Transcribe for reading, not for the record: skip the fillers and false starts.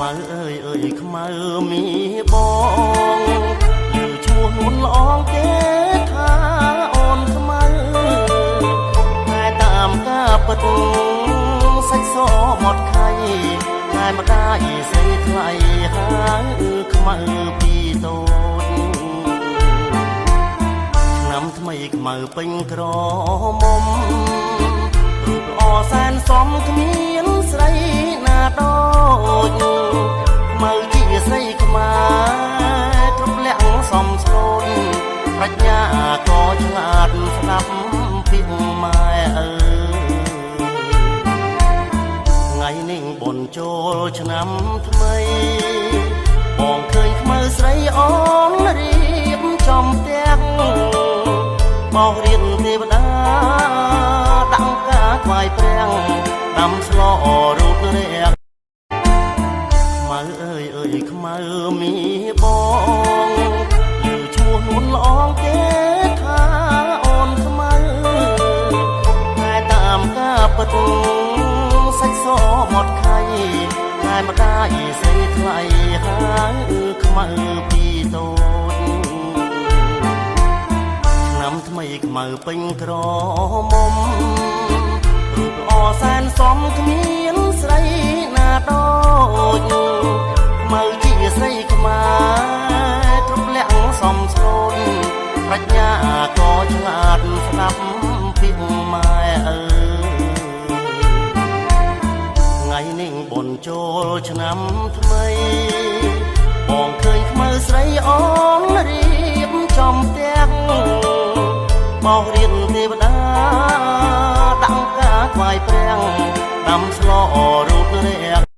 ម៉ៅអើយអើយខ្មៅមីបងឮឈ្មោះនួនល្អងគេថាអូនខ្មៅតែតាមការពិតសាច់សមកខៃតែម្ដាយស្រីថ្លៃហើយខ្មៅពីតូចឆ្នាំថ្មីខ្មៅពេញក្រមុំរូបល្អសែនសមគ្មានស្រីណាដូចខ្មៅជាស្រីខ្មែរគ្រប់លក្ខសំស្លូនប្រាជ្ញាក៏ឆ្លាតស្ដាប់ពីម៉ែអើថ្ងៃនេះបុណ្យចូលឆ្នាំថ្មីបងឃើញខ្មៅស្រីអូនរៀបចំផ្ទះបោករៀនទេវតាដាក់ការថ្វាយព្រះដាំស្លរូតរះខ្មៅអើយអើយខ្មៅមីបងឮឈ្មោះនួនល្អងគេថាអូនខ្មៅតែតាមការពិតសាច់សមកខៃតែម្ដាយស្រីថ្លៃហើយខ្មៅពីតូចឆ្នាំថ្មីខ្មៅពេញក្រមុំរូបល្អសែនសមគ្មានស្រីណាដូចខ្មៅជាស្រីខ្មែរគ្រប់លក្ខសំស្លូនប្រាជ្ញាក៏ឆ្លាតស្ដាប់ពីម៉ែអើថ្ងៃនេះបុណ្យចូលឆ្នាំថ្មីបងឃើញខ្មៅស្រីអូនរៀបចំផ្ទះបោករៀនទេវតាដាក់ការថ្វាយព្រះដាំស្លរូតរះ